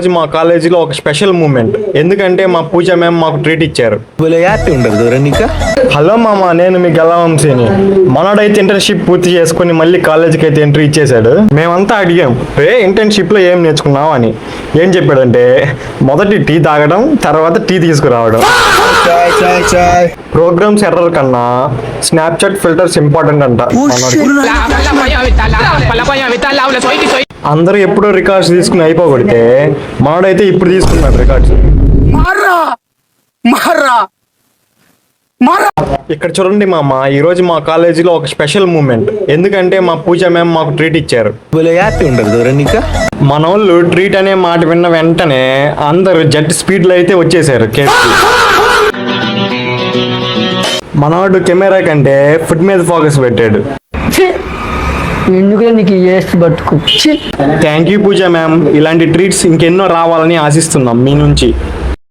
రోజు మా కాలేజీలో ఒక స్పెషల్ మూమెంట్. ఎందుకంటే మా పూజ మ్యామ్ మాకు ట్రీట్ ఇచ్చారు. హలో మామ, నేను మీ గల్లవంశీని. మనోడైతే ఇంటర్న్షిప్ పూర్తి చేసుకుని మళ్ళీ కాలేజీకి అయితే ఎంట్రీ ఇచ్చేసాడు. మేమంతా అడిగాం, ఇంటర్న్షిప్ లో ఏం నేర్చుకున్నావు అని. ఏం చెప్పాడంటే మొదటి టీ తాగడం, తర్వాత టీ తీసుకురావడం. ప్రోగ్రామ్స్ ఎర్రర్ కన్నా స్నాప్చాట్ ఫిల్టర్స్ ఇంపార్టెంట్ అంట. అందరూ ఎప్పుడో రికార్డ్స్ తీసుకుని అయిపోగొడితే మనోడైతే ఇప్పుడు తీసుకున్నాడు రికార్డ్స్. ఇక్కడ చూడండి మామ, ఈ రోజు మా కాలేజీలో ఒక స్పెషల్ మూమెంట్. ఎందుకంటే మా పూజ మ్యామ్ మాకు ట్రీట్ ఇచ్చారు. మన వాళ్ళు ట్రీట్ అనే మాట విన్న వెంటనే అందరూ జెట్ స్పీడ్ లో అయితే వచ్చేసారు కేఫ్కి. మనవాడు కెమెరా కంటే ఫుడ్ మీద ఫోకస్ పెట్టాడు. Thank you Pooja ma'am. ఇలాంటి ట్రీట్స్ ఇంకెన్నో రావాలని ఆశిస్తున్నాం మీ నుంచి.